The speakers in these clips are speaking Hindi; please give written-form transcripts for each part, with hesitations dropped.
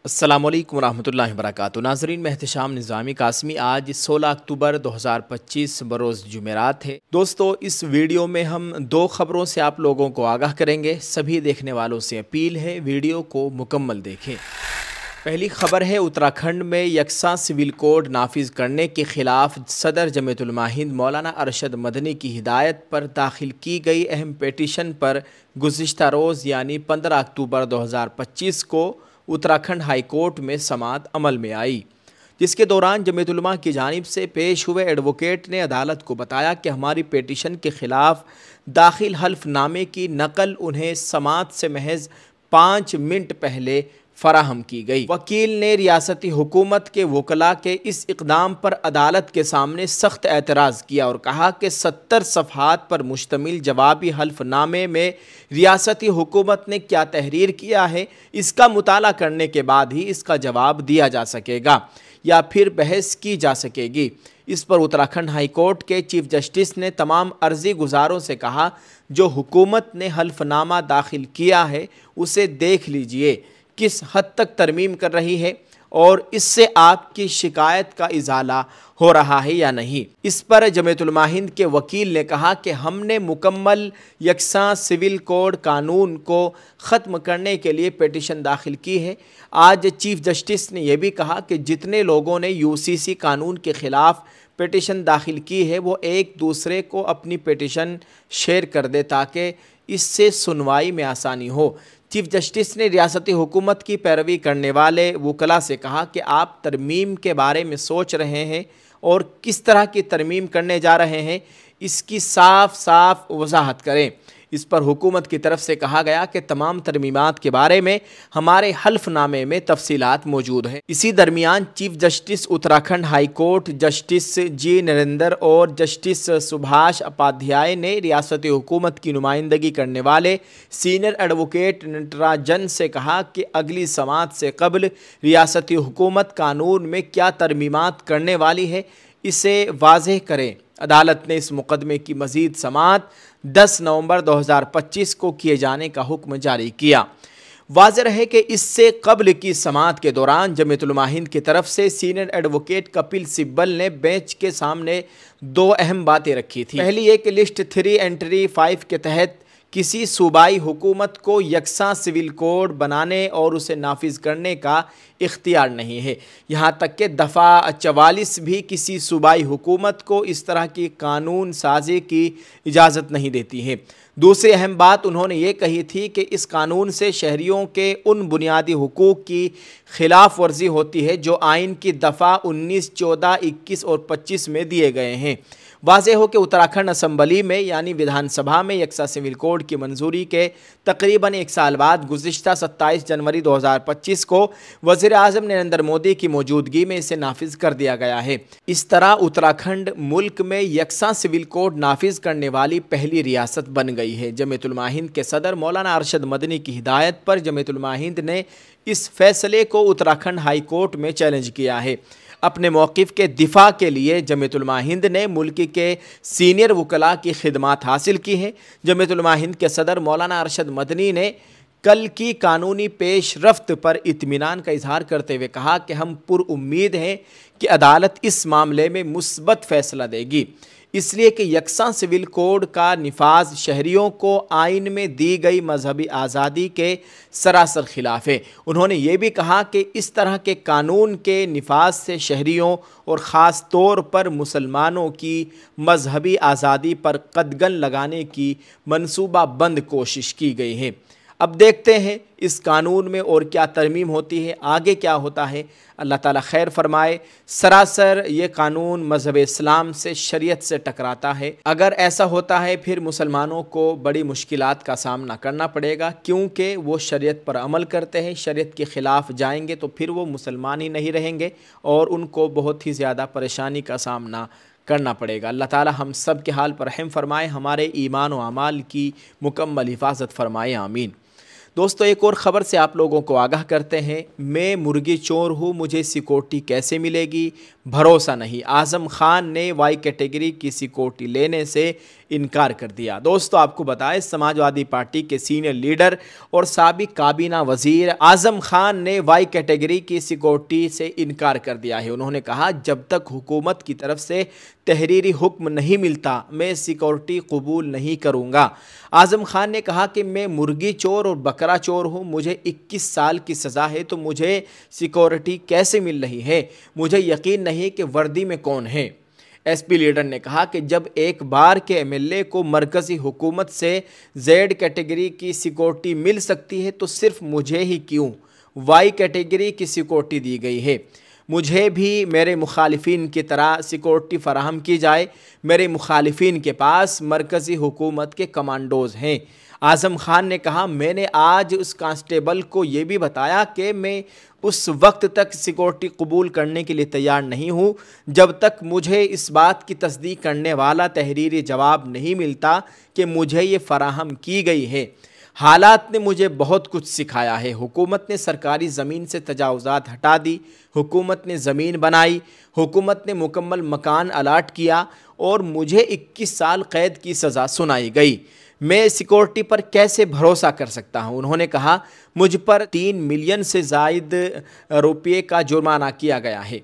अस्सलामुअलैकुम रहमतुल्लाहि व बरकातुहू। नाज़रीन, मैं एहतशाम निज़ामी कासमी। आज 16 अक्टूबर 2025 बरोज़ जुमेरात है। दोस्तों, इस वीडियो में हम दो ख़बरों से आप लोगों को आगाह करेंगे। सभी देखने वालों से अपील है वीडियो को मुकम्मल देखें। पहली खबर है, उत्तराखंड में यकसा सिविल कोड नाफिज करने के ख़िलाफ़ सदर जमीयतुल उलमा हिंद मौलाना अरशद मदनी की हिदायत पर दाखिल की गई अहम पेटिशन पर गुज़िश्ता रोज़ यानी 15 अक्टूबर 2025 को उत्तराखंड हाई कोर्ट में समाअत अमल में आई, जिसके दौरान जमीयतुल उलमा की जानिब से पेश हुए एडवोकेट ने अदालत को बताया कि हमारी पेटिशन के ख़िलाफ़ दाखिल हल्फनामे की नकल उन्हें समाअत से महज 5 मिनट पहले फराहम की गई। वकील ने रियासती हुकूमत के वकला के इस इक़दाम पर अदालत के सामने सख्त एतराज़ किया और कहा कि 70 सफ़हात पर मुश्तमिल जवाबी हल्फनामे में रियासती हुकूमत ने क्या तहरीर किया है, इसका मुताला करने के बाद ही इसका जवाब दिया जा सकेगा या फिर बहस की जा सकेगी। इस पर उत्तराखंड हाई कोर्ट के चीफ जस्टिस ने तमाम अर्जी गुजारों से कहा, जो हुकूमत ने हल्फनामा दाखिल किया है उसे देख लीजिए किस हद तक तरमीम कर रही है और इससे आपकी शिकायत का इजाला हो रहा है या नहीं। इस पर जमीयतुल उलमा हिंद के वकील ने कहा कि हमने मुकम्मल यकसा सिविल कोड कानून को ख़त्म करने के लिए पेटिशन दाखिल की है। आज चीफ जस्टिस ने यह भी कहा कि जितने लोगों ने यूसीसी कानून के ख़िलाफ़ पेटिशन दाखिल की है वो एक दूसरे को अपनी पेटिशन शेयर कर दे ताकि इससे सुनवाई में आसानी हो। चीफ जस्टिस ने रियासती हुकूमत की पैरवी करने वाले वकला से कहा कि आप तरमीम के बारे में सोच रहे हैं और किस तरह की तरमीम करने जा रहे हैं, इसकी साफ साफ वजाहत करें। इस पर हुकूमत की तरफ से कहा गया कि तमाम तरमीमात के बारे में हमारे हल्फनामे में तफसीलात मौजूद हैं। इसी दरमियान chief justice Uttarakhand high court justice G Narendra और जस्टिस सुभाष उपाध्याय ने रियासती हुकूमत की नुमाइंदगी करने वाले सीनियर एडवोकेट नटराजन से कहा कि अगली समाअत से कबल रियासती हुकूमत कानून में क्या तरमीमात करने वाली है, इसे वाज़ेह करें। अदालत ने इस मुकदमे की मज़ीद समाअत 10 नवंबर 2025 को किए जाने का हुक्म जारी किया। वाज़ेह है कि इससे कबल की समाअत के दौरान जमीयतुल उलमा हिंद की तरफ से सीनियर एडवोकेट कपिल सिब्बल ने बेंच के सामने दो अहम बातें रखी थी। पहली एक लिस्ट 3 एंट्री 5 के तहत किसी सूबाई हुकूमत को यकसा सिविल कोड बनाने और उसे नाफिज करने का इख्तियार नहीं है। यहाँ तक कि दफ़ा 44 भी किसी सूबाई हुकूमत को इस तरह की कानून साजी की इजाज़त नहीं देती है। दूसरी अहम बात उन्होंने ये कही थी कि इस कानून से शहरियों के उन बुनियादी हुकूक की खिलाफ वर्जी होती है जो आइन की दफ़ा 19, 14, 21 और 25 में दिए गए हैं। वाज़ेह हो कि उत्तराखंड असम्बली में यानी विधानसभा में यकसा सिविल कोड की मंजूरी के तकरीबन 1 साल बाद गुज़िश्ता 27 जनवरी 2025 को वज़ीर आज़म नरेंद्र मोदी की मौजूदगी में इसे नाफिज कर दिया गया है। इस तरह उत्तराखंड मुल्क में यकसा सिविल कोड नाफिज करने वाली पहली रियासत बन गई है। जमीयतुल उलमा हिंद के सदर मौलाना अरशद मदनी की हिदायत पर जमीयतुल उलमा हिंद ने इस फैसले को उत्तराखंड हाई कोर्ट में चैलेंज किया है। अपने मौक़िफ़ के दिफा के लिए जमीयतुल उलमा हिंद ने मुल्क के सीनियर वकला की खिदमात हासिल की हैं। जमीयतुल उलमा हिंद के सदर मौलाना अरशद मदनी ने कल की कानूनी पेश रफ्त पर इत्मीनान का इजहार करते हुए कहा कि हम पुरउम्मीद हैं कि अदालत इस मामले में मुस्बत फ़ैसला देगी, इसलिए कि यकसा सिविल कोड का निफाज शहरियों को आइन में दी गई मजहबी आज़ादी के सरासर खिलाफ है। उन्होंने ये भी कहा कि इस तरह के कानून के निफाज से शहरियों और ख़ास तौर पर मुसलमानों की मजहबी आज़ादी पर कदगन लगाने की मनसूबाबंद कोशिश की गई है। अब देखते हैं इस कानून में और क्या तरमीम होती है, आगे क्या होता है। अल्लाह ताला खैर फरमाए। सरासर ये कानून मज़हब इस्लाम से, शरीयत से टकराता है। अगर ऐसा होता है फिर मुसलमानों को बड़ी मुश्किलात का सामना करना पड़ेगा, क्योंकि वो शरीयत पर अमल करते हैं। शरीयत के ख़िलाफ़ जाएंगे तो फिर वो मुसलमान ही नहीं रहेंगे और उनको बहुत ही ज़्यादा परेशानी का सामना करना पड़ेगा। अल्लाह ताला हम सब के हाल पर रहम फरमाए, हमारे ईमान व अमाल की मुकम्मल हिफाजत फरमाए, आमीन। दोस्तों, एक और ख़बर से आप लोगों को आगाह करते हैं। मैं मुर्गी चोर हूँ, मुझे सिक्योरिटी कैसे मिलेगी, भरोसा नहीं। आज़म खान ने वाई कैटेगरी की सिक्योरिटी लेने से इनकार कर दिया। दोस्तों आपको बताएं, समाजवादी पार्टी के सीनियर लीडर और साबिक काबीना वजीर आजम खान ने वाई कैटेगरी की सिक्योरिटी से इनकार कर दिया है। उन्होंने कहा, जब तक हुकूमत की तरफ से तहरीरी हुक्म नहीं मिलता मैं सिक्योरिटी कबूल नहीं करूंगा। आजम खान ने कहा कि मैं मुर्गी चोर और बकरा चोर हूं, मुझे 21 साल की सज़ा है तो मुझे सिक्योरिटी कैसे मिल रही है? मुझे यकीन नहीं कि वर्दी में कौन है। एसपी लीडर ने कहा कि जब एक बार के एमएलए को मरकज़ी हुकूमत से जेड कैटेगरी की सिक्योरिटी मिल सकती है तो सिर्फ मुझे ही क्यों वाई कैटेगरी की सिक्योरिटी दी गई है? मुझे भी मेरे मुखालिफिन की तरह सिक्योरिटी फ़राहम की जाए। मेरे मुखालिफिन के पास मरकज़ी हुकूमत के कमांडोज़ हैं। आज़म खान ने कहा, मैंने आज उस कांस्टेबल को ये भी बताया कि मैं उस वक्त तक सिक्योरिटी कबूल करने के लिए तैयार नहीं हूँ जब तक मुझे इस बात की तस्दीक करने वाला तहरीरी जवाब नहीं मिलता कि मुझे ये फ़राहम की गई है। हालात ने मुझे बहुत कुछ सिखाया है। हुकूमत ने सरकारी ज़मीन से तजावुज़ात हटा दी, हुकूमत ने ज़मीन बनाई, हुकूमत ने मुकम्मल मकान अलाट किया और मुझे 21 साल कैद की सज़ा सुनाई गई। मैं सिक्योरिटी पर कैसे भरोसा कर सकता हूं? उन्होंने कहा, मुझ पर 3 मिलियन से ज़ायद रुपये का जुर्माना किया गया है।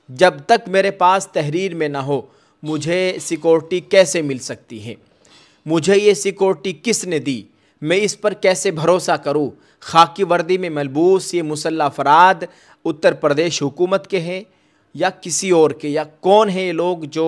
जब तक मेरे पास तहरीर में ना हो मुझे सिक्योरिटी कैसे मिल सकती है? मुझे ये सिक्योरिटी किसने दी? मैं इस पर कैसे भरोसा करूं? खाकी वर्दी में मलबूस ये मुसल्लह अफराद उत्तर प्रदेश हुकूमत के हैं या किसी और के, या कौन है ये लोग जो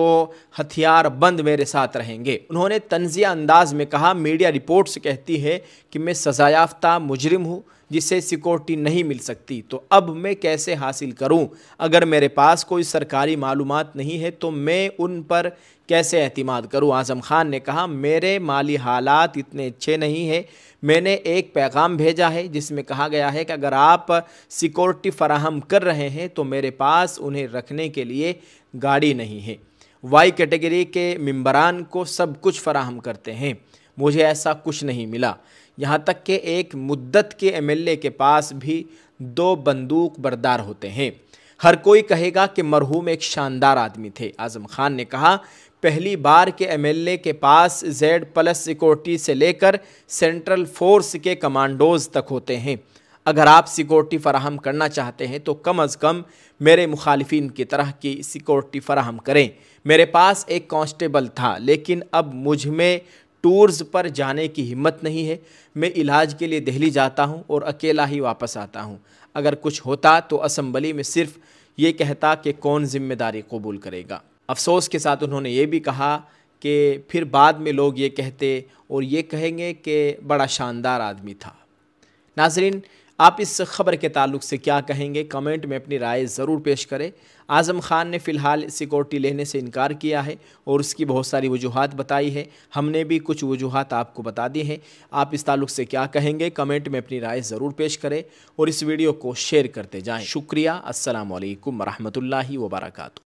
हथियार बंद मेरे साथ रहेंगे? उन्होंने तंज़िया अंदाज में कहा, मीडिया रिपोर्ट्स कहती है कि मैं सज़ा याफ्ता मुजरिम हूँ जिसे सिक्योरिटी नहीं मिल सकती, तो अब मैं कैसे हासिल करूं? अगर मेरे पास कोई सरकारी मालूमात नहीं है तो मैं उन पर कैसे एतमाद करूं? आज़म खान ने कहा, मेरे माली हालात इतने अच्छे नहीं हैं। मैंने एक पैगाम भेजा है जिसमें कहा गया है कि अगर आप सिक्योरिटी फ़राहम कर रहे हैं तो मेरे पास उन्हें रखने के लिए गाड़ी नहीं है। वाई कैटेगरी के मेंबरान को सब कुछ फ़राहम करते हैं, मुझे ऐसा कुछ नहीं मिला। यहाँ तक कि एक मुद्दत के एमएलए के पास भी 2 बंदूक बरदार होते हैं। हर कोई कहेगा कि मरहूम एक शानदार आदमी थे। आज़म खान ने कहा, पहली बार के एमएलए के पास Z+ सिक्योरिटी से लेकर सेंट्रल फोर्स के कमांडोज तक होते हैं। अगर आप सिक्योरिटी फ़राहम करना चाहते हैं तो कम अज़ कम मेरे मुखालिफिन की तरह की सिक्योरिटी फ़राहम करें। मेरे पास एक कांस्टेबल था लेकिन अब मुझ में टूर्स पर जाने की हिम्मत नहीं है। मैं इलाज के लिए दिल्ली जाता हूं और अकेला ही वापस आता हूं। अगर कुछ होता तो असम्बली में सिर्फ ये कहता कि कौन जिम्मेदारी कबूल करेगा। अफसोस के साथ उन्होंने ये भी कहा कि फिर बाद में लोग ये कहते और ये कहेंगे कि बड़ा शानदार आदमी था। नाज़रीन, आप इस ख़बर के ताल्लुक़ से क्या कहेंगे? कमेंट में अपनी राय ज़रूर पेश करें। आज़म खान ने फ़िलहाल सिक्योरिटी लेने से इनकार किया है और उसकी बहुत सारी वजूहात बताई है। हमने भी कुछ वजूहात आपको बता दी हैं। आप इस ताल्लुक़ से क्या कहेंगे? कमेंट में अपनी राय ज़रूर पेश करें और इस वीडियो को शेयर करते जाएँ। शुक्रिया। अस्सलामु अलैकुम वरहमतुल्लाहि वबरकातुहू।